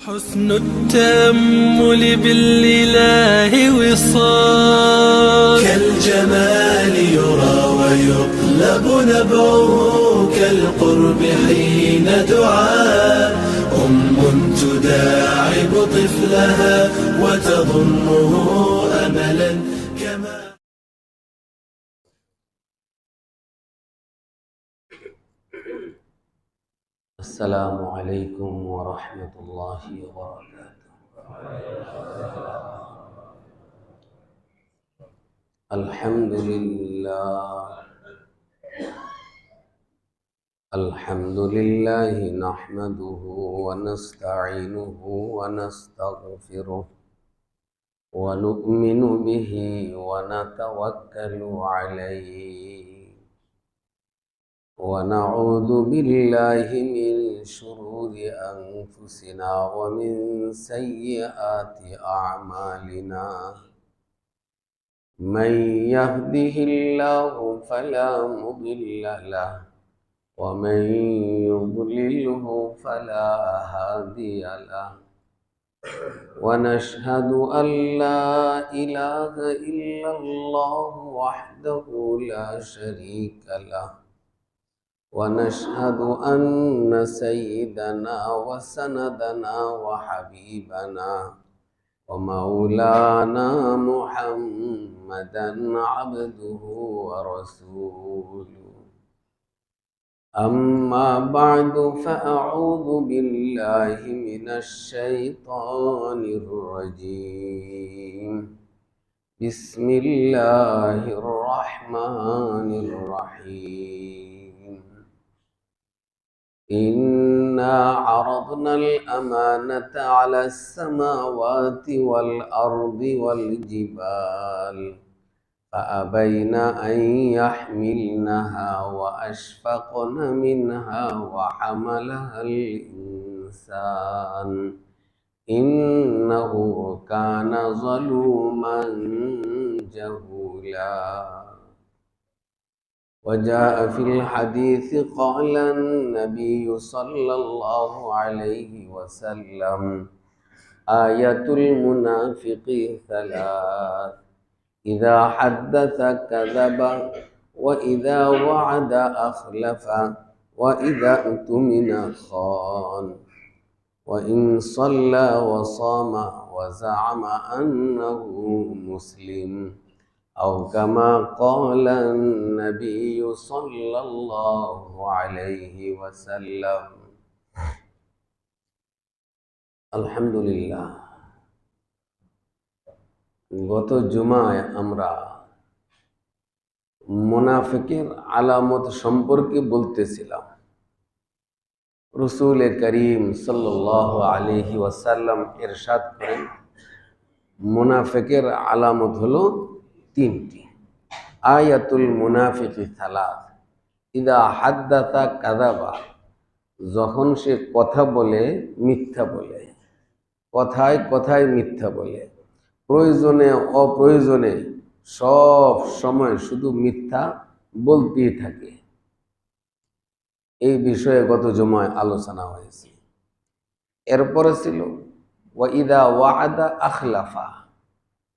حسن التأمل بالإله وصال كالجمال يرى ويطلب نبعه كالقرب حين دعاء تداعب طفلها وتظنه أملا كما السلام عليكم ورحمة الله وبركاته. الحمد لله نحمده ونستعينه ونستغفره ونؤمن به ونتوكل عليه ونعوذ بالله من شرور أنفسنا ومن سيئات أعمالنا من يهده الله فلا مضل له ومن يضلله فلا هادي له ونشهد أن لا إله إلا الله وحده لا شريك له ونشهد أن سيدنا وسندنا وحبيبنا ومولانا محمدا عبده ورسوله أما بعد فأعوذ بالله من الشيطان الرجيم بسم الله الرحمن الرحيم إنا عرضنا الأمانة على السماوات والأرض والجبال فأبين أن يحملنها وأشفقن منها وحملها الإنسان إنه كان ظلوما جهولا وجاء في الحديث قال النبي صلى الله عليه وسلم آية المنافق ثلاث إذا حدث كذب وإذا وعد أخلف وإذا اؤتمن خان وإن صلى وصام وزعم أنه مسلم أو كما قال النبي صلى الله عليه وسلم الحمد لله গত জুমায় আমরা মুনাফিকের আলামত সম্পর্কে বলতেছিলাম। রাসূল করিম সাল্লাল্লাহু আলাইহি ওয়াসাল্লাম ইরশাদ করেন মুনাফিকের আলামত হলো তিনটি। আয়াতুল মুনাফিকি সালাস, ইদা হাদ্দাসা কাযাবা, যখন সে কথা বলে মিথ্যা বলে, কথায় কথায় মিথ্যা বলে, প্রয়োজনে অপ্রয়োজনে সব সময় শুধু মিথ্যা বলতেই থাকে। এই বিষয়ে গত জুমায় আলোচনা হয়েছে। এরপরে ছিল ওয়াইদা ওয়াদা আখলাফা,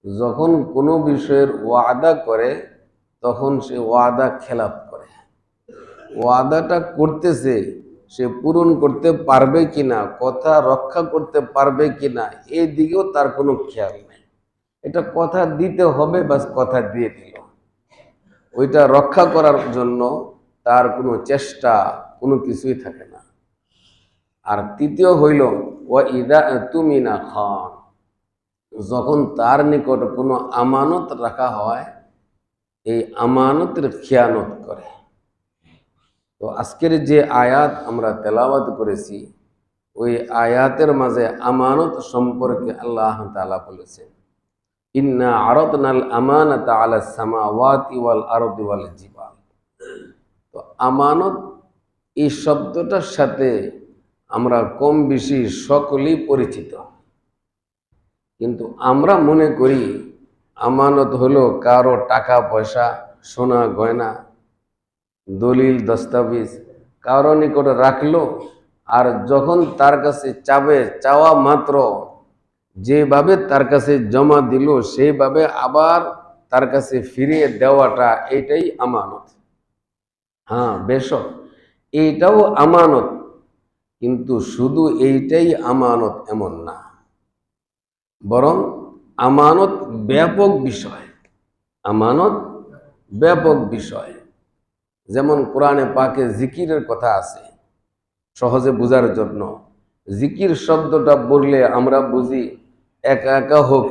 যখন কোনো বিষয়ের ওয়াদা করে তখন সে ওয়াদা খেলাপ করে। ওয়াদাটা করতেছে, সে পূরণ করতে পারবে কিনা, কথা রক্ষা করতে পারবে কিনা, এই দিকেও তার কোনো খেয়াল নেই। এটা কথা দিতে হবে, বাস কথা দিয়ে দিল, ওইটা রক্ষা করার জন্য তার কোনো চেষ্টা কোনো কিছুই থাকে না। আর তৃতীয় হইল ওয়াইদা তুমিনা খান, যখন তার নিকট কোনো আমানত রাখা হয় এই আমানতের খেয়ানত করে। তো আজকের যে আয়াত আমরা তেলাওয়াত করেছি ওই আয়াতের মাঝে আমানত সম্পর্কে আল্লাহ তাআলা বলেছেন ইন্না আরাদনাল আমানাতা আলাস সামাওয়াতি ওয়াল আরদি ওয়াল জিবাল। তো আমানত এই শব্দটার সাথে আমরা কম বেশি সকলেই পরিচিত, কিন্তু আমরা মনে করি আমানত হলো কারো টাকা পয়সা, সোনা গয়না, দলিল দস্তাবেজ কারো নিকট রাখলো আর যখন তার কাছে চাবে, চাওয়া মাত্র যেভাবে তার কাছে জমা দিল সেইভাবে আবার তার কাছে ফিরিয়ে দেওয়াটা, এটাই আমানত। হ্যাঁ, বেশক এইটাও আমানত, কিন্তু শুধু এইটাই আমানত এমন না, বরং আমানত ব্যাপক বিষয়। আমানত ব্যাপক বিষয়। যেমন কোরআনে পাকে জিকিরের কথা আছে, সহজে বোঝার জন্য। জিকির শব্দটা বললে আমরা বুঝি একা একা হোক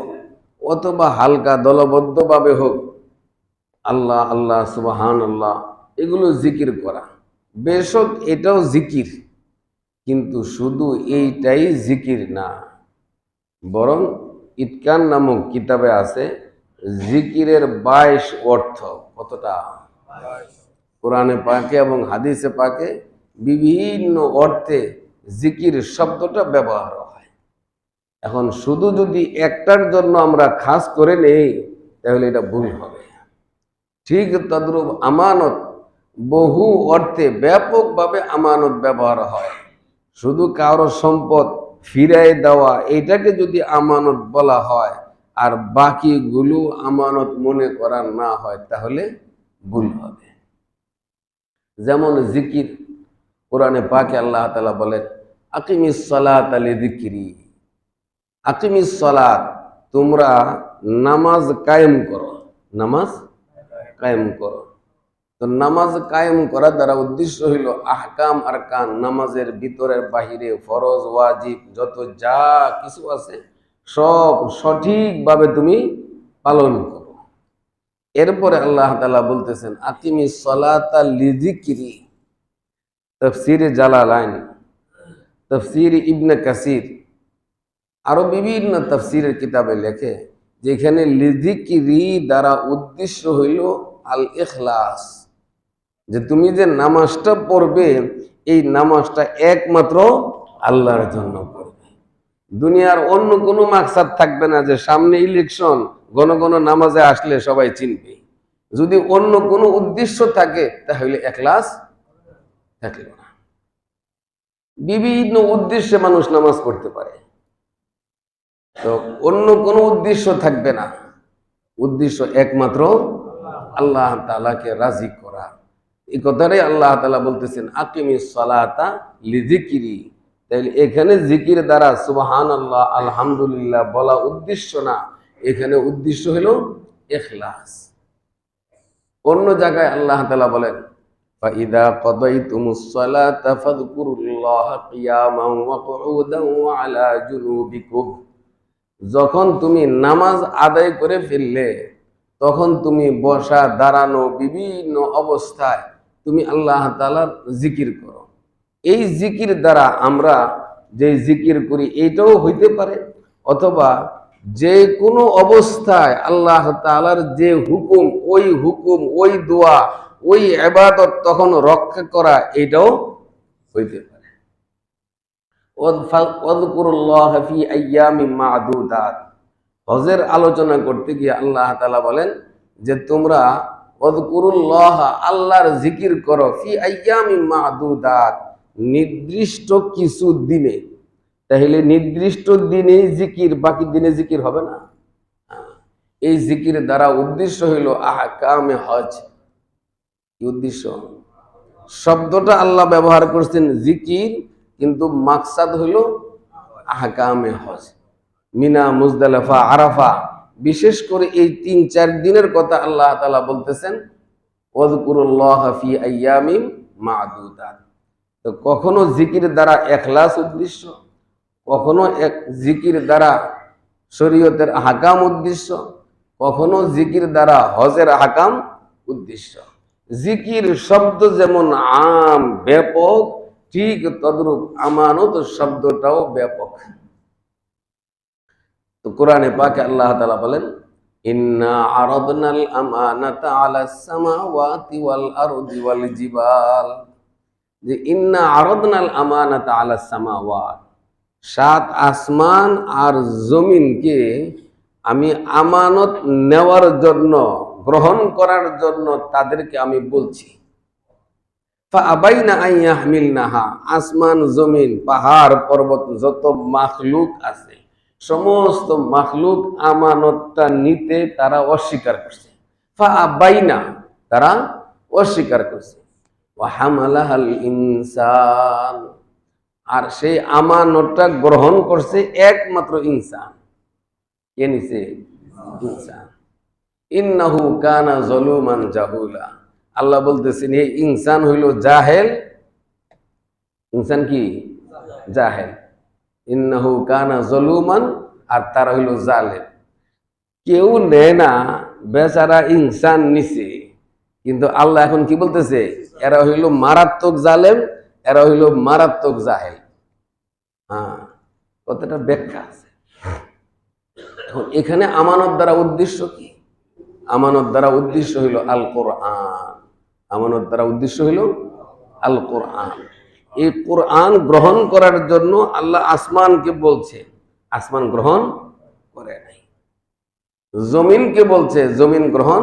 অথবা হালকা দলবদ্ধভাবে হোক, আল্লাহ আল্লাহ সুবহান আল্লাহ, এগুলো জিকির করা। বেশক এটাও জিকির, কিন্তু শুধু এইটাই জিকির না, বরং ইতকান নামক কিতাবে আছে জিকিরের 22 অর্থ। কতটা? কোরআনে পাকে এবং হাদিসে পাকে বিভিন্ন অর্থে জিকির শব্দটা ব্যবহার হয়। এখন শুধু যদি একটার জন্য আমরা খাস করে নেই তাহলে এটা ভুল হবে। ঠিক তদ্রূপ আমানত বহু অর্থে ব্যাপকভাবে আমানত ব্যবহার হয়। শুধু কারো সম্পদ ফিরাই দেওয়া এটাকে যদি আমানত বলা হয় আর বাকিগুলো আমানত মনে করা না হয় তাহলে ভুল হবে। যেমন জিকির, কোরআনে পাকে আল্লাহ তাআলা বলেন আকিমিস সালাতা লিযিকরি। আকিমিস সালাত, তোমরা নামাজ কায়েম করো। নামাজ কায়েম করো। তো নামাজ কায়েম করার দ্বারা উদ্দেশ্য হইল আহকাম আরকান, নামাজের ভিতরের বাহিরে ফরজ ওয়াজিব যত যা কিছু আছে সব সঠিকভাবে তুমি পালন করো। এরপরে আল্লাহ তাআলা বলতেছেন আকিমিস সালাতা লিযিকরি। তাফসীরে জালালাইন, তাফসীর ইবনে কাসির, আরো বিভিন্ন তাফসীরের কিতাবে লেখে যেখানে লিযিকরি দ্বারা উদ্দেশ্য হইল আল ইখলাস, যে তুমি যে নামাজটা পড়বে এই নামাজটা একমাত্র আল্লাহর জন্য পড়বে। দুনিয়ার অন্য কোনো মাকসাদ থাকবে না, যে সামনে ইলেকশন ঘন ঘন নামাজে আসলে সবাই চিনবে। যদি অন্য কোনো উদ্দেশ্য থাকে তাহলে ইখলাস থাকবে না। বিভিন্ন উদ্দেশ্যে মানুষ নামাজ পড়তে পারে, তো অন্য কোনো উদ্দেশ্য থাকবে না। উদ্দেশ্য একমাত্র আল্লাহ তাআলাকে রাজি করা। এই কথাটাই আল্লাহ তাআলা বলতেছেন আকিমিস সালাতা লিযিকরি। তাহলে এখানে জিকির দ্বারা সুবহানাল্লাহ আলহামদুলিল্লাহ বলা উদ্দেশ্য না, এখানে উদ্দেশ্য হলো ইখলাস। অন্য জায়গায় আল্লাহ তাআলা বলেন ফাইদা কাদাইতুমুস সালাতা ফাযকুরুল্লাহা কিয়ামান ওয়া কুউদান ওয়া আলা জুনুবিকুম। যখন তুমি নামাজ আদায় করে ফেললে তখন তুমি বসা দাঁড়ানো বিভিন্ন অবস্থায় তুমি আল্লাহ তাআলার জিকির করো। এই জিকির দ্বারা আমরা যে জিকির করি এইটাও হইতে পারে, অথবা যে কোনো অবস্থায় আল্লাহ তাআলার যে হুকুম ওই দোয়া ওই ইবাদত তখন রক্ষা করা এটাও হইতে পারে। ওয়াযকুরুল্লাহা ফি আইয়ামিন মা'দুদাত। হজের আলোচনা করতে গিয়ে আল্লাহ তাআলা বলেন যে তোমরা ওয়াযকুরুল্লাহ, আল্লাহর জিকির করো, ফি আইয়ামিন মা'দুদাত, নির্দিষ্ট কিছু দিনে। তাহলে নির্দিষ্ট দিনে জিকির, বাকি দিনে জিকির হবে না। এই জিকির দ্বারা উদ্দেশ্য হইল আহকামে হজ। কি উদ্দেশ্য? শব্দটা আল্লাহ ব্যবহার করছেন জিকির, কিন্তু মাকসাদ হইল আহকামে হজ। মিনা, মুজদালিফা, আরাফা, বিশেষ করে এই 3-4 দিনের কথা আল্লাহ তাআলা বলতেছেন ওয়াযকুরুল্লাহা ফি আইয়ামিন মা'দুদাত। তো কখনো জিকির দ্বারা ইখলাস উদ্দেশ্য, কখনো জিকির দ্বারা শরীয়তের আহকাম উদ্দেশ্য, কখনো জিকির দ্বারা হজের আহকাম উদ্দেশ্য। জিকির শব্দ যেমন আম ব্যাপক, ঠিক তদ্রূপ আমানত শব্দটাও ব্যাপক। তো কোরআনে পাকে আল্লাহ তাআলা বলেন ইন্না আরাদনাল আমানাতা আলাস সামাওয়াতি ওয়াল আরদি ওয়াল জিবাল। যে ইন্না আরাদনাল আমানাতা আলাস সামাওয়াত, 7 আসমান আর জমিনকে আমি আমানত নেওয়ার জন্য, গ্রহণ করার জন্য তাদেরকে আমি বলছি। ফাআবাইনা আন ইয়াহমিলনাহা, আসমান জমিন পাহাড় পর্বত যত মাখলুক আছে সমস্ত মাখলুক আমানতটা নিতে তারা অস্বীকার করছে। ফাআবাইনা, তারা অস্বীকার করছে। ওয়া হামালাহাল ইনসান, আর সেই আমানতটা গ্রহণ করছে একমাত্র ইনসান। কে নিছে? ইনসান। ইন্নাহু কানা যালুমান জাহুলা, আল্লাহ বলতেছেন এই ইনসান হইল জাহেল। ইনসান কি? জাহেল। ইন্নাহু কানা যালুমান, আর তারা হইল জালেম। কেউ নেয় না, বেচারা ইনসান নিছে, কিন্তু আল্লাহ এখন কি বলতেছে? এরা হইল মারাত্মক জালেম, এরা হইল মারাত্মক জাহেল। হ্যাঁ, কতটা ব্যাখ্যা আছে। এখন এখানে আমানত দ্বারা উদ্দেশ্য কি? আমানত দ্বারা উদ্দেশ্য হইল আল কোরআন। আমানত দ্বারা উদ্দেশ্য হইল আল কোরআন। এই কোরআন গ্রহণ করার জন্য আল্লাহ আসমানকে বলছে, আসমান গ্রহণ করে নাই। জমিনকে বলছে, জমিন গ্রহণ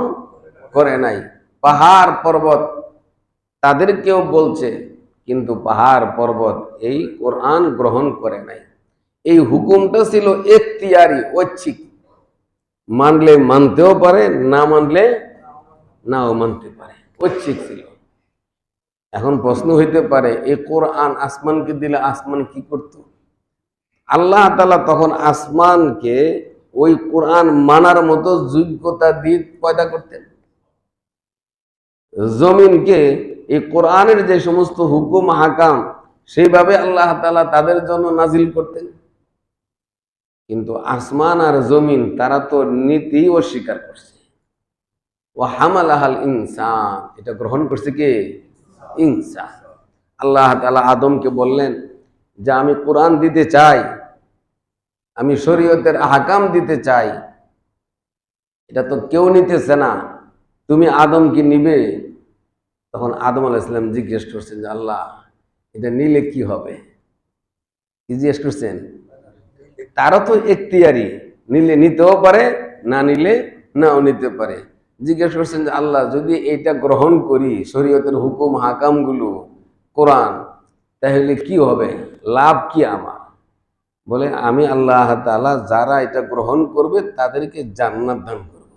করে নাই। পাহাড় পর্বত তাদেরকেও বলছে, কিন্তু পাহাড় পর্বত এই কোরআন গ্রহণ করে নাই। এই হুকুমটা ছিল এখতিয়ারি, ঐচ্ছিক। মানলে মানতেও পারে, না মানলে নাও মানতে পারে, ঐচ্ছিক ছিল। এখন প্রশ্ন হইতে পারে, এই কোরআন আসমানকে দিলে আসমান কি করত? আল্লাহ তাআলা তখন আসমানকে ওই কোরআন মানার মতো যোগ্যতা দিয়ে পয়দা করতেন। জমিনকে এই কোরআনের যে সমস্ত হুকুম হাকাম সেইভাবে আল্লাহ তাআলা তাদের জন্য নাজিল করতেন। কিন্তু আসমান আর জমিন তারা তো নীতি অস্বীকার করছে। ওয়া হামালাহাল ইনসান, এটা গ্রহণ করছে কে? ইনসান। আল্লাহ তাআলা আদমকে বললেন যে আমি কোরআন দিতে চাই, আমি শরীয়তের আহকাম দিতে চাই, এটা তো কেউ নিতেছে না, তুমি আদম কি নিবে? তখন আদম আলাইহিস সালাম জিজ্ঞেস করছেন যে আল্লাহ, এটা নিলে কি হবে? কি জিজ্ঞেস করছেন? তারও তো এখতিয়ারি, নিলে নিতেও পারে, না নিলে নাও নিতে পারে। জিজ্ঞেস করছেন যে আল্লাহ, যদি এটা গ্রহণ করি শরীয়তের হুকুম হাকামগুলো, কোরআন, তাহলে কি হবে? লাভ কি আমার? বলে আমি আল্লাহ তাআলা যারা এটা গ্রহণ করবে তাদেরকে জান্নাত দান করব।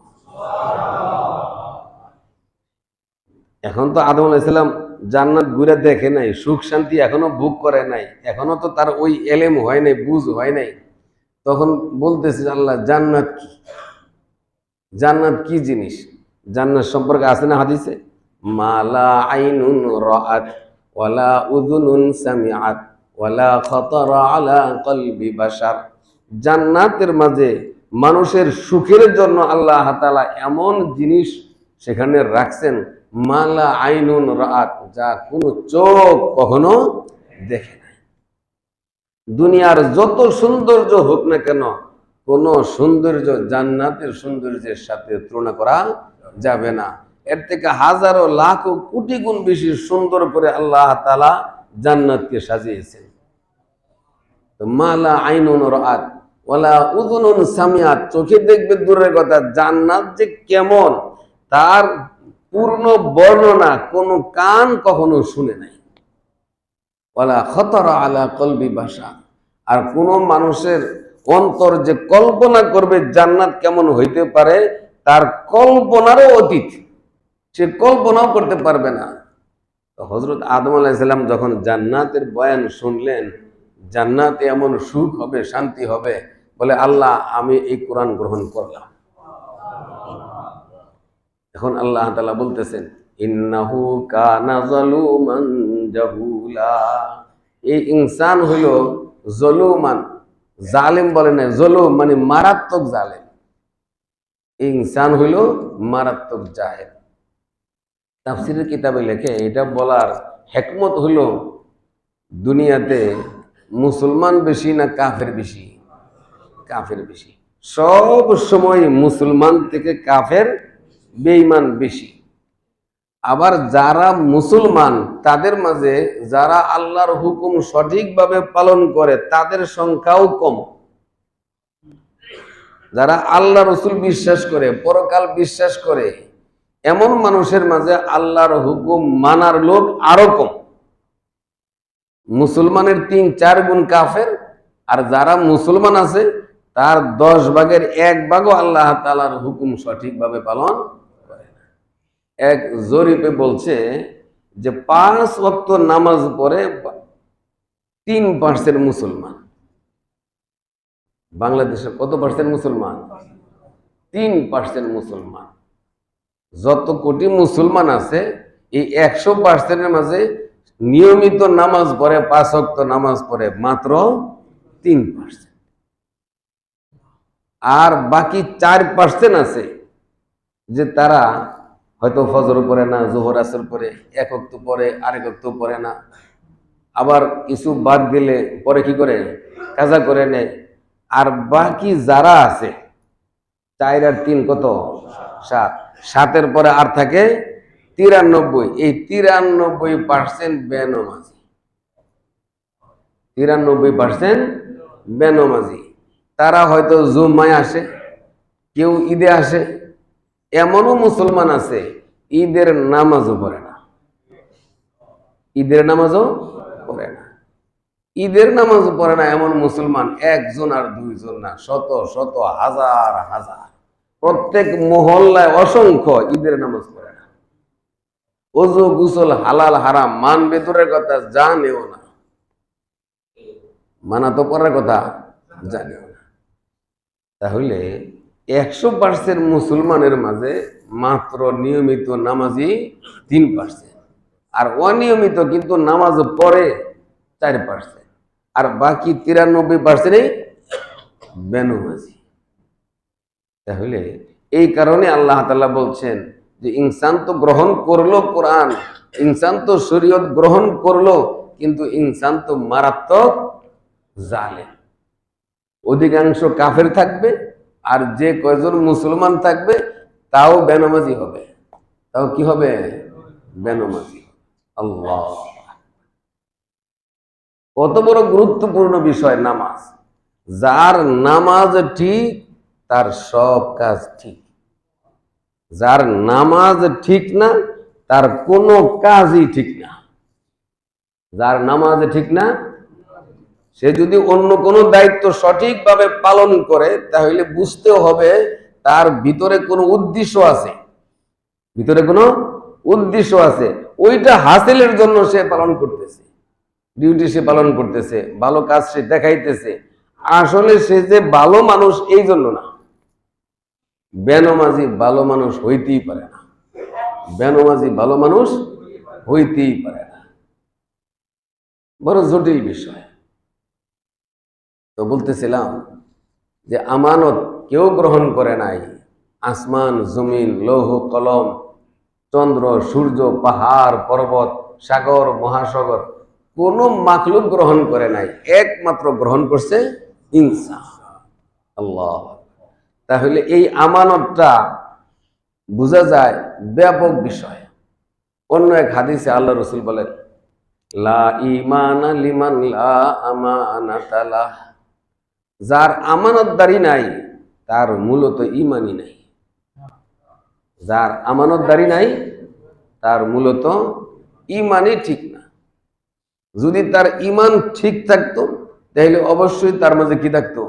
এখন তো আদম আলাইহিস সালাম জান্নাত ঘুরে দেখে নাই, সুখ শান্তি এখনো ভোগ করে নাই, এখনো তো তার ওই এলেম হয় নাই, বুঝ হয় নাই। তখন বলতেছে আল্লাহ, জান্নাত কি? জান্নাত কি জিনিস? জান্নাত সম্পর্কে আছে না হাদিসে? মালা আইনুন রাআত ওয়ালা উযুনুন সামিআত ওয়ালা খাতারা আলা কলবি বাশার। জান্নাতের মাঝে মানুষের সুখের জন্য আল্লাহ তাআলা এমন জিনিস সেখানে রাখছেন, মালা আইনুন রাআত, যা কোনো চোখ কখনো দেখে নাই। দুনিয়ার যত সৌন্দর্য হোক না কেন, কোন সৌন্দর্য জান্নাতের সৌন্দর্যের সাথে তুলনা করা যাবে না। এর থেকে হাজারো লাখো কোটি গুণ বেশি সুন্দর করে আল্লাহ তাআলা জান্নাতকে সাজিয়েছেন। তো মালা আইনুন রাআত ওয়ালা উযুনুন সামিআত, চোখে দেখবে দূরের কথা, জান্নাত যে কেমন তার পূর্ণ বর্ণনা কোন কান কখনো শুনে নাই। ওয়ালা খাতারা আলা কলবি বাশার, আর কোন মানুষের অন্তর যে কল্পনা করবে জান্নাত কেমন হইতে পারে, তার কল্পনারও অতীত, সে কল্পনাও করতে পারবে না। তো হযরত আদম আলাইহিস সালাম যখন জান্নাতের বয়ান শুনলেন, জান্নাতে এমন সুখ হবে, শান্তি হবে, বলে আল্লাহ আমি এই কোরআন গ্রহণ করলাম। এখন আল্লাহ তাআলা বলতেছেন ইন্নাহু কানা যালুমান জাহুলা, এই ইনসান হইল জলুমান, জালেম বলে না, জলুম মানে মারাত্মক জালেম। ইনসান হইল মারাত্মক জাহেল। তাফসীরের কিতাবে লেখে এটা বলার হিকমত হইল, দুনিয়াতে মুসলমান বেশি না কাফের বেশি? কাফের বেশি। সব সময় মুসলমান থেকে কাফের বেঈমান বেশি। আবার যারা মুসলমান তাদের মাঝে যারা আল্লাহর হুকুম সঠিকভাবে পালন করে তাদের সংখ্যাও কম। যারা আল্লাহ রসুল বিশ্বাস করে, পরকাল বিশ্বাস করে, এমন মানুষের মাঝে আল্লাহর হুকুম মানার লোক আরো কম। মুসলমানের 3-4 গুণ কাফের, আর যারা মুসলমান আছে তার 10 ভাগের 1 ভাগও আল্লাহ তাআলার হুকুম সঠিকভাবে পালন করে না। এক জরিপে বলছে যে 5 ওয়াক্ত নামাজ পড়ে 3% মুসলমান। বাংলাদেশের কত পার্সেন্ট মুসলমান? 3% মুসলমান। যত কোটি মুসলমান আছে এই 100%-এর মাঝে নিয়মিত নামাজ পড়ে, 5 ওয়াক্ত নামাজ পড়ে মাত্র 3%। আর বাকি 4% আছে যে তারা হয়তো ফজর পড়ে না, জোহর আসর পড়ে, 1 ওয়াক্ত পড়ে, আরেক ওয়াক্ত পড়ে না, আবার কিছু বাদ দিলে পরে কি করে কাজা করে নেয়। আর বাকি যারা আছে 4 আর 3 কত? 7। 7-এর পরে আর থাকে 93। এই 93% বেনমাজি। 93% বেনমাজি। তারা হয়তো জুম্মায় আসে, কেউ ঈদে আসে, এমনও মুসলমান আছে ঈদের নামাজও পড়ে না। ঈদের নামাজও পড়ে না। ঈদের নামাজও পড়ে না এমন মুসলমান 1 জন আর 2 জন না, শত শত হাজার হাজার। প্রত্যেক মহল্লায় অসংখ্য ঈদের নামাজ পড়ে না। ওযু গোসল হালাল হারাম মানবে দূরের কথা, জানেও না। মানা তো পড়ার কথা, জানেও না। তাহলে 100% মুসলমানের মাঝে মাত্র নিয়মিত নামাজি 3%, আর অনিয়মিত কিন্তু নামাজ পড়ে 4%, আর বাকি 93%-ই বেনমাজি। তাহলে এই কারণে আল্লাহ তাআলা বলছেন যে ইনসান তো গ্রহণ করলো কোরআন, ইনসান তো শরীয়ত গ্রহণ করলো, কিন্তু ইনসান তো মারাত্মক জালেম। অধিকাংশ কাফের থাকবে, আর যে কয়জন মুসলমান থাকবে তাও বেনমাজি হবে। তাও কি হবে? বেনমাজি। আল্লাহ, কত বড় গুরুত্বপূর্ণ বিষয় নামাজ। যার নামাজ ঠিক তার সব কাজ ঠিক। যার নামাজ ঠিক না তার কোনো কাজই ঠিক না। যার নামাজ ঠিক না সে যদি অন্য কোনো দায়িত্ব সঠিকভাবে পালন করে তাহলে বুঝতে হবে তার ভিতরে কোনো উদ্দেশ্য আছে। ভিতরে কোনো উদ্দেশ্য আছে, ওইটা হাসিলের জন্য সে পালন করতেছে, ডিউটি সে পালন করতেছে, ভালো কাজ সে দেখাইতেছে। আসলে সে যে ভালো মানুষ এই জন্য না। বেনমাজি ভালো মানুষ হইতেই পারে না। বেনমাজি ভালো মানুষ হইতেই পারে না। বড় জটিল বিষয়। তো বলতেছিলাম যে আমানত কেউ গ্রহণ করে নাই। আসমান জমিন, লৌহ কলম, চন্দ্র সূর্য, পাহাড় পর্বত, সাগর মহাসাগর, কোন মাখলুক গ্রহণ করে নাই। একমাত্র গ্রহণ করছে ইনসান। আল্লাহ। তাহলে এই আমানতটা বোঝা যায় ব্যাপক বিষয়। অন্য এক হাদিসে আল্লাহ রসুল বলেন, লা ঈমানা লিমান লা আমানাতা লাহ। যার আমানতদারি নাই তার মূলত ঈমানই নাই। যার আমানতদারি নাই তার মূলত ঈমানই ঠিক না। যদি তার ঈমান ঠিক থাকতো তাহলে অবশ্যই তার মাঝে কি থাকতো?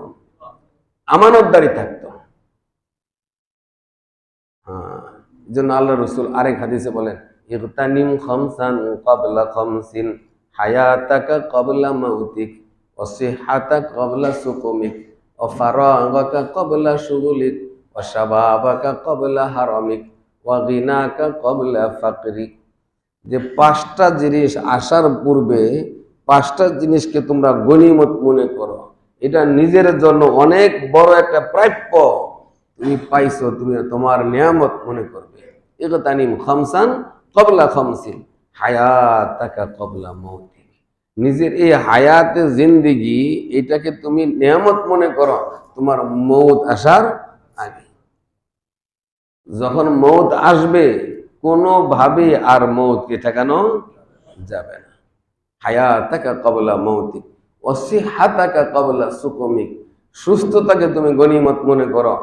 আমানতদারি থাকতো। এই জন্য আল্লাহ রসুল আরেক হাদিসে বলেন, ইগতানিম খামসান ক্বাবলা খামসিন, হায়াতাকা ক্বাবলা মাউতিক, ওয়া সিহহাতাকা ক্বাবলা সুকুমিক, ওয়া ফারাগাকা ক্বাবলা শুগুলিক, ওয়া শাবাবাকা ক্বাবলা হারামিক, ওয়া গিনাকা ক্বাবলা ফাকরিক। যে 5টা জিনিস আসার পূর্বে 5টা জিনিসকে তোমরা গনিমত মনে করো, এটা নিজের জন্য অনেক বড় একটা প্রাপ্য তুমি পাইছো, তুমি তোমার নিয়ামত মনে করবে। ইগতানিম খামসান ক্বাবলা খামসিন, হায়াতাকা ক্বাবলা মাউতিক। নিজের এই হায়াতে জিন্দেগি এটাকে তুমি নিয়ামত মনে করো তোমার মৌত আসার আগে। যখন মৌত আসবে কোনোভাবে আর মৌতকে ঠেকানো যাবে না। হায়াতাকা ক্বাবলা মাউতিক ওয়া সিহহাতাকা ক্বাবলা সুকুমিক। সুস্থতাকে তুমি গনিমত মনে করো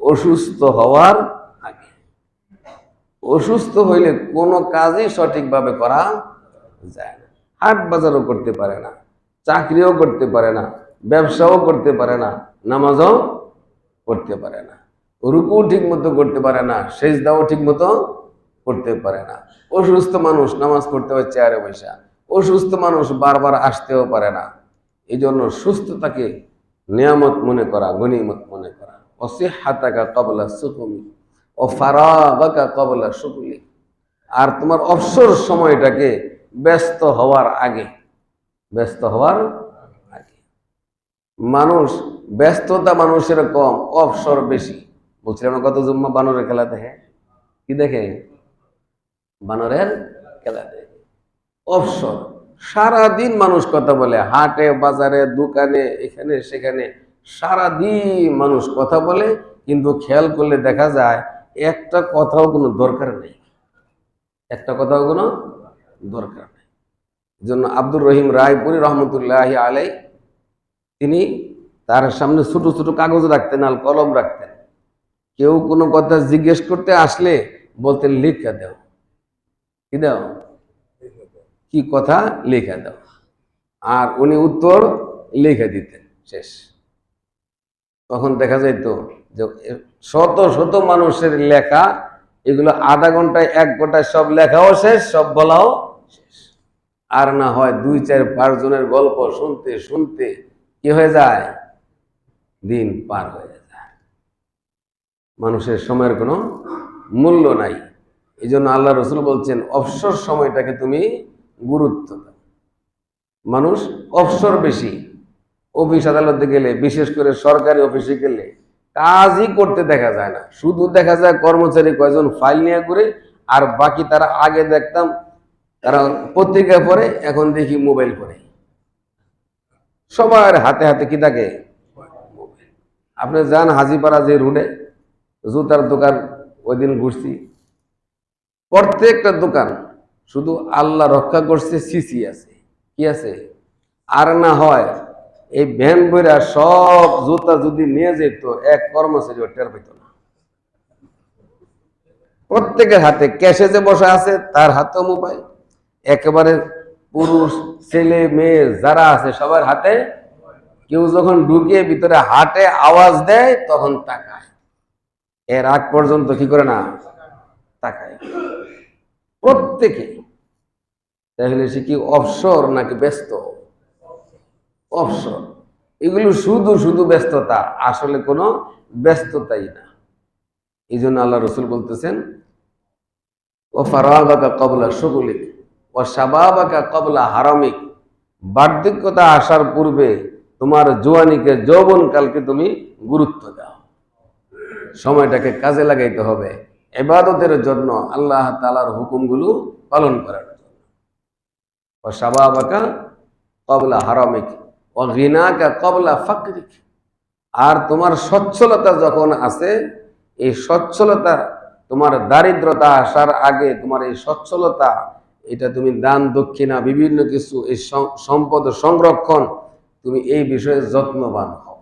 অসুস্থ হওয়ার আগে। অসুস্থ হইলে কোনো কাজই সঠিকভাবে করা যায় না। হাট বাজারও করতে পারে না, চাকরিও করতে পারে না, ব্যবসাও করতে পারে না, নামাজও করতে পারে না, রুকুও ঠিক মতো করতে পারে না, সেজদাও ঠিক মতো করতে পারে না। অসুস্থ মানুষ নামাজ পড়তে হয় চেয়ারে বসা, অসুস্থ মানুষ বারবার আসতেও পারে না। এই জন্য সুস্থতাকে নিয়ামত মনে করা, গনিমত মনে করা। অসিহাতাকা ক্বাবলা সুকুমি ও ফারাগাকা ক্বাবলা শুগলি। আর তোমার অবসর সময়টাকে ব্যস্ত হওয়ার আগে, ব্যস্ত হওয়ার আগে। মানুষ ব্যস্ততা মানুষের কম, অবসর বেশি। বলছিলাম না, কত জুম্মা বানরের খেলা দেখে, কি দেখে? বানরের খেলা দেখে। অবসর সারাদিন মানুষ কথা বলে, হাটে বাজারে দোকানে এখানে সেখানে সারাদিন মানুষ কথা বলে, কিন্তু খেয়াল করলে দেখা যায় একটা কথাও কোনো দরকার নেই, একটা কথাও কোনো দরকার নেই। এই জন্য আব্দুর রহিম রায়পুরি রহমতুল্লাহ আলাই তিনি তার সামনে ছোট ছোট কাগজ রাখতেন, আর কলম রাখতেন। কেউ কোনো কথা জিজ্ঞেস করতে আসলে বলতেন, লিখে দাও। কি দাও? কি কথা লিখে দাও। আর উনি উত্তর লিখে দিতেন, শেষ। তখন দেখা যাইত যে শত শত মানুষের লেখা, এগুলো আধা ঘন্টায় 1 ঘন্টায় সব লেখাও শেষ, সব বলাও শেষ। আর না হয় 2, 4, 5 জনের গল্প শুনতে শুনতে কি হয়ে যায়, দিন পার হয়ে যায়। মানুষের সময়ের কোনো মূল্য নাই। এই জন্য আল্লাহ রসুল বলছেন, অবসর সময়টাকে তুমি গুরুত্ব দাও। মানুষ অবসর বেশি। অফিস আদালতে গেলে, বিশেষ করে সরকারি অফিসে গেলে কাজই করতে দেখা যায় না। শুধু দেখা যায় কর্মচারী কয়জন ফাইল নিয়ে ঘুরে, আর বাকি তারা আগে দেখতাম তারা পত্রিকা পড়ে, এখন দেখি মোবাইল পড়ে। সবার হাতে হাতে কি থাকে? মোবাইল। আপনি যান হাজিপাড়া যে রোডে জুতার দোকান, ওই দিন ঘুরছি, প্রত্যেকটা দোকান শুধু আল্লাহ রক্ষা করছে সিসি আছে, কি আছে? আর না হয় এই ভ্যান বইরা সব জুতা যদি নিয়ে যেত, এক কর্মচারী টের পেত না। প্রত্যেকের হাতে ক্যাশে যে বসা আছে তার হাতেও মোবাইল। একেবারে পুরুষ ছেলে মেয়ে যারা আছে সবার হাতে। কেউ যখন ঢুকে ভিতরে হাটে আওয়াজ দেয় তখন তাকায়, এর আগ পর্যন্ত কি করে না তাকায়। প্রত্যেকে। তাহলে সে কি অবসর নাকি ব্যস্ত? অবসর। এগুলো শুধু শুধু ব্যস্ততা, আসলে কোনো ব্যস্ততাই না। এই জন্য আল্লাহ রসুল বলতেছেন, ও ফারাগাকা ক্বাবলা শুগলিক ও শাবাবাকা ক্বাবলা হারামিক। বার্ধক্যতা আসার পূর্বে তোমার জোয়ানিকে, যৌবনকালকে তুমি গুরুত্ব দাও। সময়টাকে কাজে লাগাইতে হবে ইবাদতের জন্য, আল্লাহ তাআলার হুকুমগুলো পালন করার জন্য। ও শাবাবাকা ক্বাবলা হারামিক ও গিনাকা ক্বাবলা ফাকরিক। আর তোমার সচ্ছলতা যখন আছে, এই সচ্ছলতা, তোমার দারিদ্রতা আসার আগে তোমার এই সচ্ছলতা, এটা তুমি দান দক্ষিণা বিভিন্ন কিছু, এই সম্পদ সংরক্ষণ, তুমি এই বিষয়ে যত্নবান হও।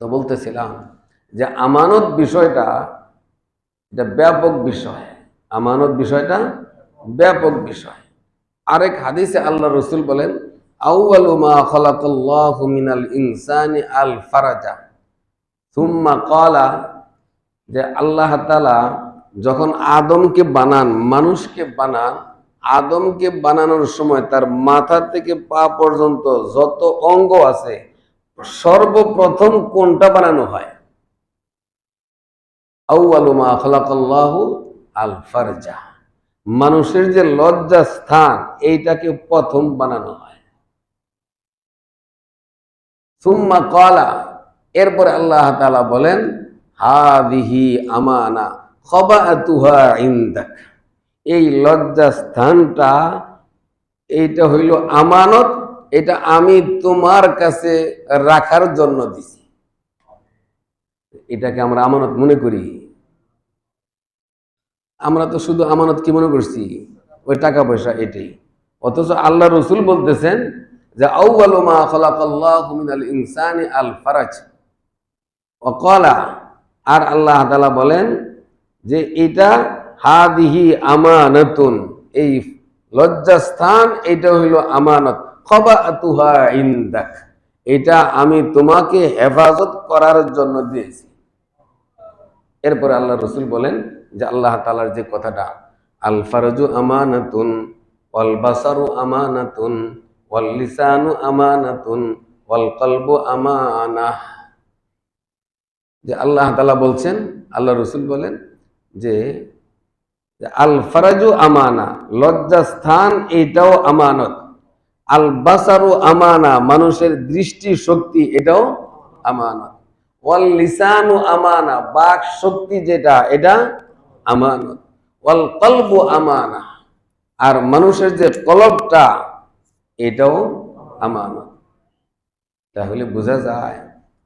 তো বলতেছিলাম যে আমানত বিষয়টা, এটা ব্যাপক বিষয়। আমানত বিষয়টা ব্যাপক বিষয়। আরেক হাদিসে আল্লাহ রসুল বলেন, আউয়ালু মা খালাকাল্লাহু মিনাল ইনসানি আল ফারাজা সুম্মা ক্বালা, যে আল্লাহ তাআলা যখন আদমকে বানান, মানুষকে বানান, আদমকে বানানোর সময় তার মাথা থেকে পা পর্যন্ত যত অঙ্গ আছে, সর্বপ্রথম কোনটা বানানো হয়? আউয়ালু মা খালাকাল্লাহু আল ফারজা। মানুষের যে লজ্জা স্থান, এইটাকে প্রথম বানানো হয়। সুম্মা ক্বালা, এরপরে আল্লাহ তাআলা বলেন, হাদিহি আমানা খাবাতুহা ইনদাক। এই লজ্জা স্থানটা, এইটা হইল আমানত, এটা আমি তোমার কাছে রাখার জন্য দিছি। এটাকে আমরা আমানত মনে করি? আমরা তো শুধু আমানত কি মনে করছি? ওই টাকা পয়সা, এটাই। অথচ আল্লাহ রসুল বলতেছেন যে আউয়ালু মা খালাকাল্লাহু মিনাল ইনসানি আল ফারাজ ওয়া ক্বালা। আর আল্লাহ তাআলা বলেন যে এটা হাদিহি আমানাতুন, এই লজ্জাস্থান এটা হইল আমানত, খবাতুহা ইনদাক, এটা আমি তোমাকে হেফাজত করার জন্য দিয়েছি। এরপরে আল্লাহ রসুল বলেন যে আল্লাহ তাআলার যে কথাটা, আল ফারজু আমানাতুন ওয়াল বাসারু আমানাতুন ওয়াল লিসানু আমানাতুন ওয়াল কলবু আমানাহ, যে আল্লাহ তাআলা বলছেন, আল্লাহ রসুল বলেন যে আল ফারাজু আমানা, লজ্জাস্থান এটাও আমানত, আল বাসারু আমানা, মানুষের দৃষ্টি শক্তি এটাও আমানত, ওয়াল লিসানু আমানা, বাক শক্তি যেটা এটা আমানত, ওয়াল কলবু আমানা, আর মানুষের যে কলবটা এটাও আমানত। তাহলে বোঝা যায়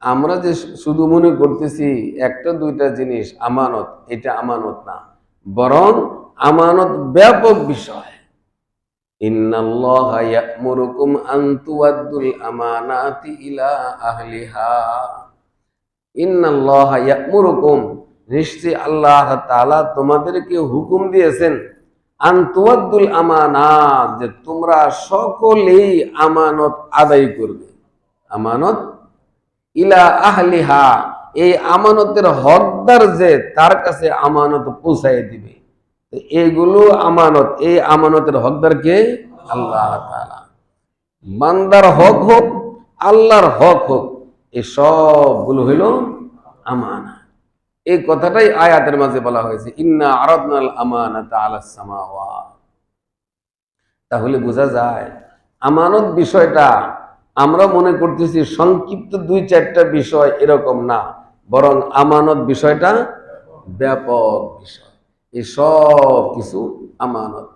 আমরা যে শুধু মনে করতেছি একটা দুইটা জিনিস আমানত, এটা আমানত না, বরং আমানত ব্যাপক বিষয়। ইন্নাল্লাহা ইয়া'মুরুকুম আন তুআদ্দুল আমানাতি ইলা আহলিহা, ইন্নাল্লাহা ইয়া'মুরুকুম, নিশ্চয় আল্লাহ তাআলা তোমাদেরকে হুকুম দিয়েছেন, আন তুআদ্দুল আমানাত, যে তোমরা সকলেই আমানত আদায় করবে। আমানত ইলা আহলিহা, এই আমানতের হকদার যে তার কাছে আমানত পৌঁছায় দিবে। এইগুলো আমানত, এই আমানতের হকদার কে? আল্লাহ তাআলা। বান্দার হক হোক, আল্লাহর হক হোক, এই সবগুলো হইল আমানা। এই কথাটাই আয়াতের মাঝে বলা হয়েছে, ইন্না আরাদনাল আমানাতা আলাস সামাওয়াত। তাহলে বোঝা যায় আমানত বিষয়টা আমরা মনে করতেছি সংক্ষিপ্ত দুই চারটা বিষয়, এরকম না, বরং আমানত বিষয়টা ব্যাপক বিষয়। এই সব কিছু আমানত,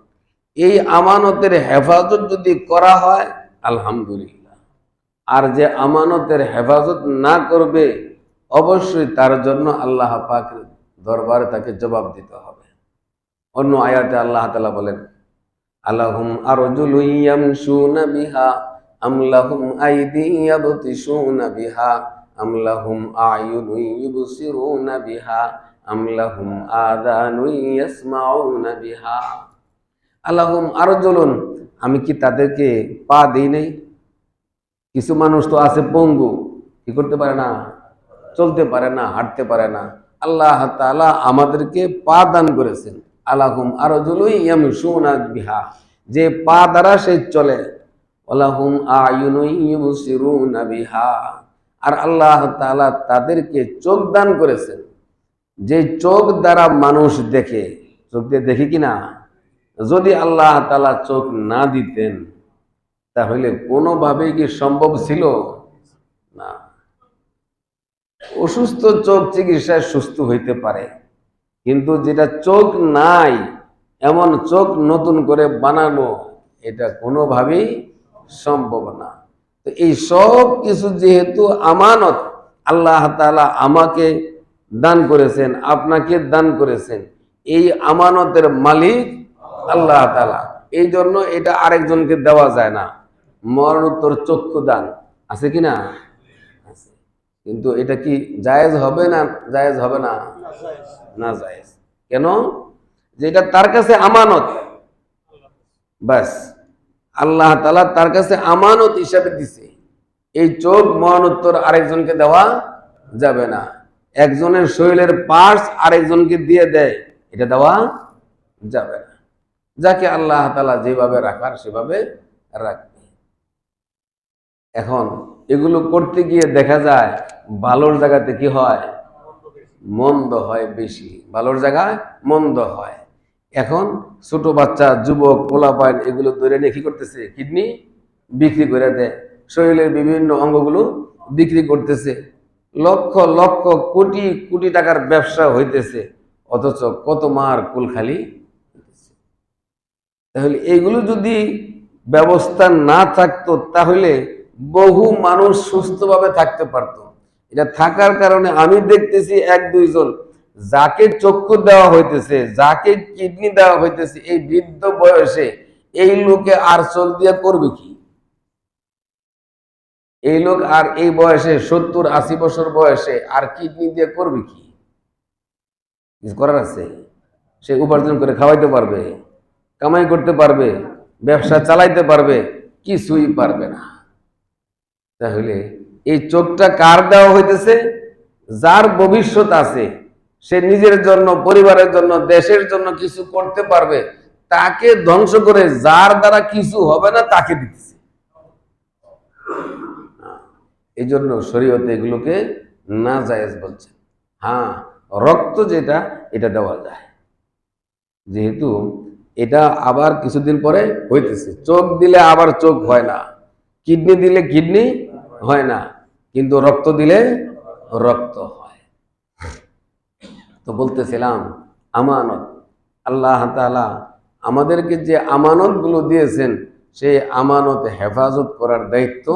এই আমানতের হেফাজত যদি করা হয় আলহামদুলিল্লাহ, আর যে আমানতের হেফাজত না করবে অবশ্যই তার জন্য আল্লাহ পাকের দরবারে তাকে জবাব দিতে হবে। অন্য আয়াতে আল্লাহ তাআলা বলেন, আলাহুম আরজুলুন ইয়ামশুনা বিহা আম লাহুম আইদিন ইয়াবতিশুনা বিহা আম লাহুম আয়ুনুন ইউবসিরুনা বিহা আম লাহুম আযানুন ইয়াসমাউনা বিহা। আলাহুম আরজুলুন, আমি কি তাদেরকে পা দেই নাই? কিছু মানুষ তো আছে পঙ্গু, কি করতে পারে না, চলতে পারে না, হাঁটতে পারে না। আল্লাহ তাআলা আমাদেরকে পা দান করেছেন। আলাহুম আরজুলুন ইয়ামশুনা বিহা, যে পা দ্বারা সে চলে। ওয়ালাহুম আয়ুনুন ইউবসিরুনা বিহা, আর আল্লাহ তাআলা তাদেরকে চোখ দান করেছেন, যে চোখ দ্বারা মানুষ দেখে। চোখ দিয়ে দেখি কিনা? যদি আল্লাহ তাআলা চোখ না দিতেন তাহলে কোনোভাবেই কি সম্ভব ছিল? না। অসুস্থ চোখ চিকিৎসায় সুস্থ হইতে পারে, কিন্তু যেটা চোখ নাই এমন চোখ নতুন করে বানানো এটা কোনোভাবেই সম্ভব না। তো এই সব কিছু যেহেতু আমানত, আল্লাহ তাআলা আমাকে দান করেছেন, আপনাকে দান করেছেন, এই আমানতের মালিক আল্লাহ তাআলা। এই জন্য এটা আরেকজনকে দেওয়া যায় না। মরণোত্তর চক্ষু দান আছে কিনা? আছে। কিন্তু এটা কি জায়েজ হবে না জায়েজ হবে না? না জায়েজ। কেন? যেটা তার কাছে আমানত, বাস আল্লাহ তাআলা তার কাছে আমানত হিসাবে দিছে। এই চোখ মরণোত্তর আরেকজনকে দেওয়া যাবে না। একজনের শরীরের পার্টস আরেকজনকে দিয়ে দেয়, এটা দেওয়া যাবে না। যাকে আল্লাহ তাআলা যেভাবে রাখার সেভাবে রাখবে। এখন এগুলো করতে গিয়ে দেখা যায় ভালোর জায়গাতে কি হয়? মন্দ হয় বেশি, ভালোর জায়গায় মন্দ হয়। এখন ছোট বাচ্চা, যুবক, পোলাপাইন এগুলো ধরে নিয়ে কি করতেছে? কিডনি বিক্রি করে দেয়, শরীরের বিভিন্ন অঙ্গগুলো বিক্রি করতেছে, লক্ষ লক্ষ কোটি কোটি টাকার ব্যবসা হইতেছে, অথচ কত মার কুল খালি। তাহলে এগুলো যদি ব্যবস্থা না থাকতো তাহলে বহু মানুষ সুস্থভাবে থাকতে পারত। এটা থাকার কারণে আমি দেখতেছি এক দুইজন, যাকে চক্ষু দেওয়া হইতেছে, যাকে কিডনি দেওয়া হইতেছে, এই বৃদ্ধ বয়সে এই লোকে আর চোখ দিয়ে করবে কি? এই লোক আর এই বয়সে 70-80 বছর বয়সে আর কিডনি দিয়ে করবে কি? কিছু করার আছে? সে উপার্জন করে খাওয়াইতে পারবে, কামাই করতে পারবে, ব্যবসা চালাইতে পারবে? কিছুই পারবে না। তাহলে এই চোখটা কার দেওয়া হইতেছে? যার ভবিষ্যৎ আছে, সে নিজের জন্য, পরিবারের জন্য, দেশের জন্য কিছু করতে পারবে, তাকে ধ্বংস করে যার দ্বারা কিছু হবে না তাকে দিতেছে। এই জন্য শরীয়তে এগুলোকে নাজায়েজ বলছে। হ্যাঁ, রক্ত যেটা, এটা দেওয়া যায়, যেহেতু এটা আবার কিছুদিন পরে হইতেছে। চোখ দিলে আবার চোখ হয় না, কিডনি দিলে কিডনি হয় না, কিন্তু রক্ত দিলে রক্ত হয়। তো বলতেছিলাম আমানত, আল্লাহ তাআলা আমাদেরকে যে আমানত গুলো দিয়েছেন, সেই আমানত হেফাজত করার দায়িত্ব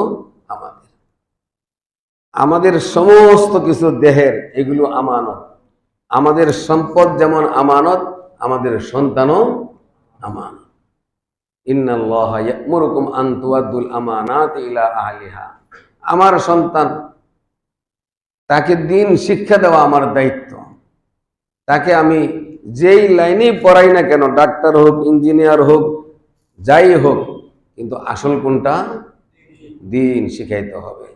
আমাদের। আমাদের সমস্ত কিছু দেহের এগুলো আমানত। আমাদের সম্পদ যেমন আমানত, আমাদের সন্তানও আমানত। ইন্নাল্লাহা ইয়া'মুরুকুম আন তুআদ্দুল আমানাতি ইলা আহলিহা। আমার সন্তান, তাকে দিন শিক্ষা দেওয়া আমার দায়িত্ব। তাকে আমি যেই লাইনেই পড়াই না কেন, ডাক্তার হোক, ইঞ্জিনিয়ার হোক, যাই হোক, কিন্তু আসল কোনটা? দিন শিখাইতে হবে।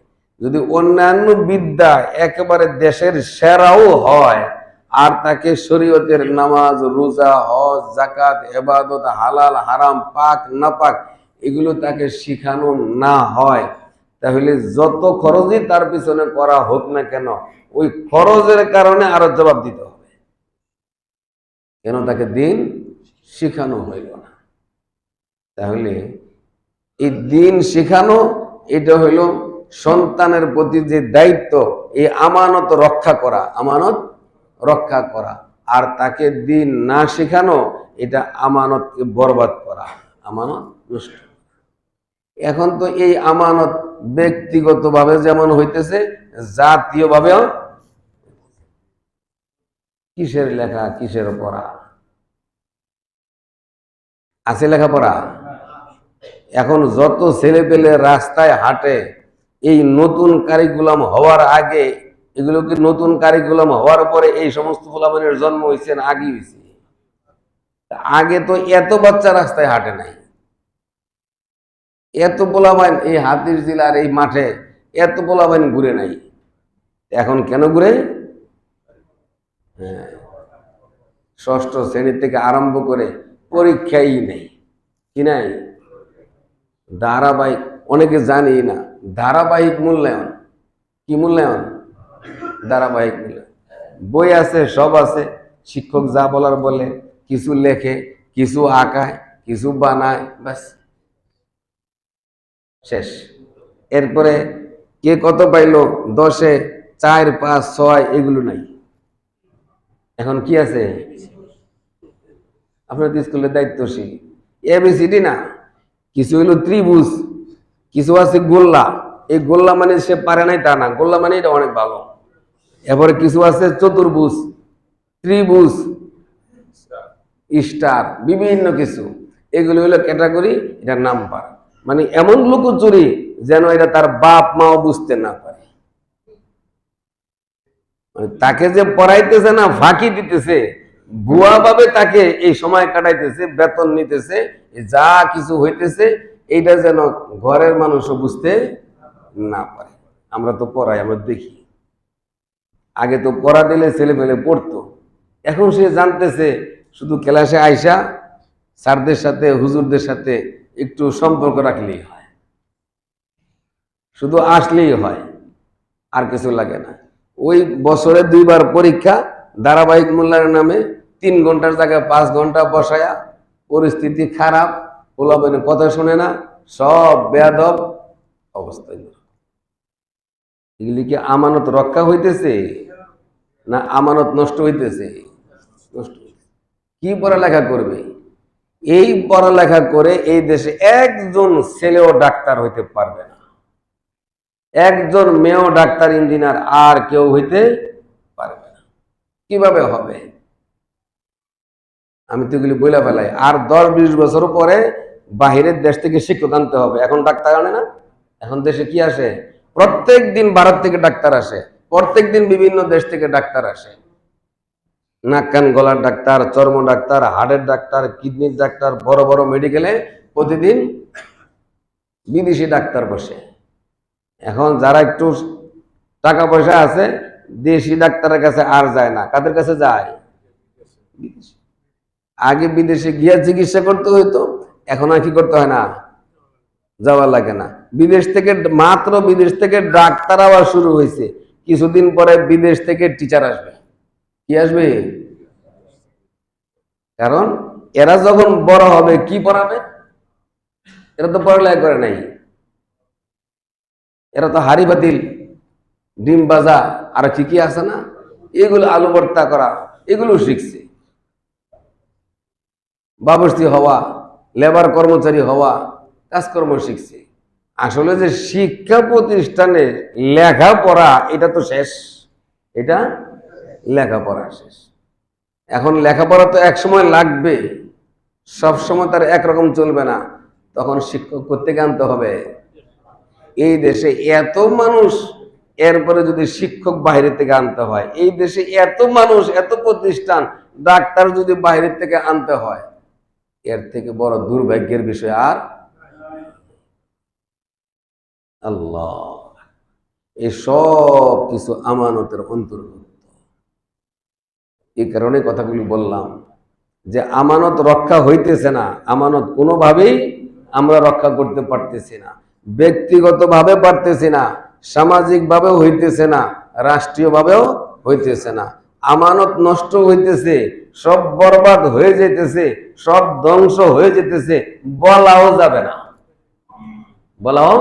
যদি অন্যান্য বিদ্যা একেবারে দেশের সেরাও হয়, আর তাকে শরীয়তের নামাজ, রোজা, হজ, যাকাত, ইবাদত, হালাল হারাম, পাক নাপাক এগুলো তাকে শিখানো না হয়, তাহলে যত খরচই তার পিছনে করা হোক না কেন, ওই খরচের কারণে আরো জবাব দিতে হবে, কেন তাকে দিন শিখানো হইল না। তাহলে এই দিন শিখানো, এটা হইল সন্তানের প্রতি যে দায়িত্ব, এই আমানত রক্ষা করা, আমানত রক্ষা করা। আর তাকে দিন না শেখানো, এটা আমানতকে বরবাদ করা, আমানত নষ্ট। এখন তো এই আমানত ব্যক্তিগতভাবে যেমন হইতেছে, জাতীয়ভাবেও। কিসের লেখা, কিসের পড়া আছে? লেখাপড়া। এখন যত ছেলে পেলে রাস্তায় হাঁটে, এই নতুন কারিকুলাম হওয়ার আগে, এগুলো কি নতুন কারিকুলাম হওয়ার পরে এই সমস্ত পোলাপানের জন্ম হয়েছে না আগে হয়েছে? আগে তো এত বাচ্চা রাস্তায় হাঁটে নাই, এত পোলাপান এই হাতির জেলার এই মাঠে এত পোলাপান ঘুরে নাই। এখন কেন ঘুরে? হ্যাঁ, ষষ্ঠ শ্রেণী থেকে আরম্ভ করে পরীক্ষাই নেই, কি নাই? ধারাবাহিক, অনেকে জানি না ধারাবাহিক মূল্যায়ন। কি মূল্যায়ন? ধারাবাহিক মূল্যায়ন। বই আছে, সব আছে, শিক্ষক যা বলার বলে, কিছু লেখে, কিছু আঁকায়, কিছু বানায়, ব্যাস শেষ। এরপরে কে কত পাইলো, 10-এ 4, 5, 6 এগুলো নাই। এখন কি আছে? আপনার স্কুলের দায়িত্বশীল এবিসিডি না, কিছু হইলো ত্রিভুজ, কিছু আছে গোল্লা। এই গোল্লা মানে সে পারে নাই তা না, গোল্লা মানে এটা অনেক ভালো। এরপরে কিছু আছে চতুর্ভুজ, ত্রিভুজ, স্টার, বিভিন্ন কিছু। এগুলো হলো ক্যাটাগরি, এটার নাম্বার। মানে এমন লুকোচুরি যেন এটা তার বাপ মাও বুঝতে না পারে। মানে তাকে যে পড়াইতেছে না, ফাঁকি দিতেছে, ভুয়া ভাবে তাকে এই সময় কাটাইতেছে, বেতন নিতেছে, যা কিছু হইতেছে, এইটা যেন ঘরের মানুষও বুঝতে না পারে। আমরা তো পড়াই, আমরা দেখি। আগে তো পড়া দিলে ছেলে পেলে পড়তো, এখন সে জানতেছে শুধু ক্লাসে আইসা স্যারদের সাথে, হুজুরদের সাথে একটু সম্পর্ক রাখলেই হয়, শুধু আসলেই হয়, আর কিছু লাগে না। ওই বছরে 2 বার পরীক্ষা, ধারাবাহিক মূল্যায়নের নামে 3 ঘন্টার জায়গায় 5 ঘন্টা বসায়া, পরিস্থিতি খারাপ, পোলাপানের কথা শুনে না, সব বেয়াদব অবস্থায়। এগুলি কি আমানত রক্ষা হইতেছে না আমানত নষ্ট হইতেছে? নষ্ট হইতেছে। কি পড়ালেখা করবে? এই পড়ালেখা করে এই দেশে একজন ছেলেও ডাক্তার হইতে পারবে না, একজন মেয়েও ডাক্তার, ইঞ্জিনিয়ার আর কেউ হইতে পারবে না। কিভাবে হবে? আমি তো এগুলি বইলা ফেলাই। আর 10-20 বছর পরে বাহিরের দেশ থেকে শিক্ষক আনতে হবে। এখন ডাক্তার আনে না, এখন দেশে কি আসে? প্রত্যেক দিন ভারত থেকে ডাক্তার আসে, প্রত্যেক দিন বিভিন্ন দেশ থেকে ডাক্তার আসে। নাক কান গলার ডাক্তার, চর্ম ডাক্তার, হার্টের ডাক্তার, কিডনির ডাক্তার, বড় বড় মেডিকেলে প্রতিদিন বিদেশি ডাক্তার বসে। এখন যারা একটু টাকা পয়সা আছে দেশি ডাক্তারের কাছে আর যায় না, কাদের কাছে যায়? বিদেশি। আগে বিদেশে গিয়ে চিকিৎসা করতে হইতো, এখন আর কি করতে হয় না, যাওয়া লাগে না। বিদেশ থেকে ডাক্তার আবার শুরু হয়েছে, কিছুদিন পরে বিদেশ থেকে টিচার আসবে। কি আসবে? কারণ এরা যখন বড় হবে কি পড়াবে? এরা তো পড়ালেখা করে নাই, এরা তো হাড়ি বাতিল, ডিম ভাজা আর কি কি আছে না, এগুলো আলু ভর্তা করা এগুলো শিখছে। বাবুর্চি হওয়া, লেবার কর্মচারী হওয়া, কাজকর্ম শিখছে। আসলে যে শিক্ষা প্রতিষ্ঠানে লেখাপড়া এটা তো শেষ, এটা লেখাপড়া শেষ। এখন লেখাপড়া তো এক সময় লাগবে, সব সময় তার একরকম চলবে না, তখন শিক্ষক কোত্থেকে আনতে হবে? এই দেশে এত মানুষ, এরপরে যদি শিক্ষক বাইরে থেকে আনতে হয়, এই দেশে এত মানুষ, এত প্রতিষ্ঠান, ডাক্তার যদি বাইরে থেকে আনতে হয়, এর থেকে বড় দুর্ভাগ্যের বিষয় আর আল্লাহ। এই সব কিছু আমানতের অন্তর্ভুক্ত। এই কারণে কথাগুলি বললাম যে আমানত রক্ষা হইতেছে না, আমানত কোনোভাবেই আমরা রক্ষা করতে পারতেছি না, ব্যক্তিগতভাবে পারতেছি না, সামাজিকভাবেও হইতেছে না, রাষ্ট্রীয়ভাবেও হইতেছে না। আমানত নষ্ট হইতেছে, সব বরবাদ হয়ে যেতেছে, সব ধ্বংস হয়ে যেতেছে, বলাও যাবে না, বলাও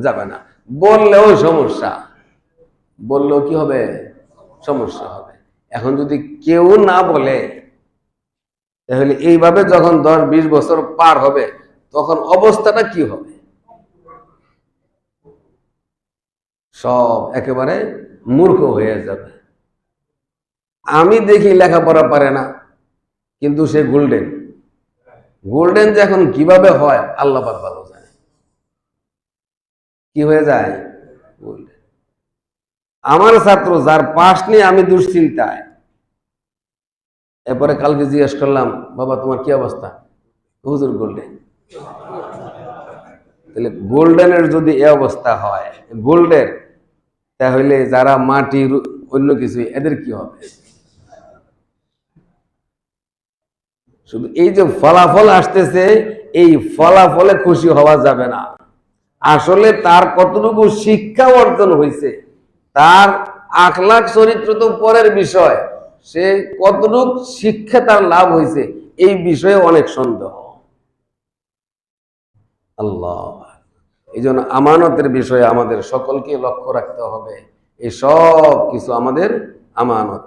যাবে না। বললেও সমস্যা, বললেও কি হবে? সমস্যা হবে। এখন যদি কেউ না বলে, তাহলে এইভাবে যখন 10-20 বছর পার হবে তখন অবস্থাটা কি হবে? সব একেবারে মূর্খ হয়ে যাবে। আমি দেখি লেখাপড়া পারে না, কিন্তু সে গোল্ডেন। গোল্ডেন যে এখন কিভাবে হয় আল্লাহ পাক ভালো জানে। কি হয়ে যায়? গোল্ডেন। আমার ছাত্র যার পাস নিয়ে আমি দুশ্চিন্তায়, এরপরে কালকে জিজ্ঞেস করলাম, বাবা তোমার কি অবস্থা? হুজুর গোল্ডেন। তাহলে গোল্ডেনের যদি এ অবস্থা হয়, গোল্ডের, তাহলে যারা মাটির অন্য কিছু এদের কি হবে? শুধু এই যে ফলাফল আসতেছে, এই ফলাফলে খুশি হওয়া যাবে না। আসলে তার কতটুকু শিক্ষা অর্জন হয়েছে, তার আখলাক চরিত্র তো পরের বিষয়, সে কতটুকু শিক্ষা তার লাভ হয়েছে এই বিষয়ে অনেক সন্দেহ। আল্লাহ, এই জন্য আমানতের বিষয়ে আমাদের সকলকে লক্ষ্য রাখতে হবে। এই সব কিছু আমাদের আমানত।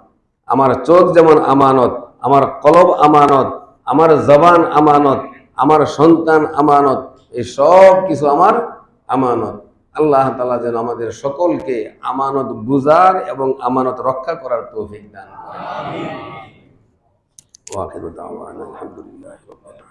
আমার চোখ যেমন আমানত, আমার কলব আমানত, আমার জবান আমানত, আমার সন্তান আমানত, এই সব কিছু আমার আমানত। আল্লাহ তাআলা যেন আমাদের সকলকে আমানত বুঝার এবং আমানত রক্ষা করার তৌফিক দান করেন। আমিন। ওয়া আখিরু দাওয়ানা আলহামদুলিল্লাহি রাব্বিল আলামিন।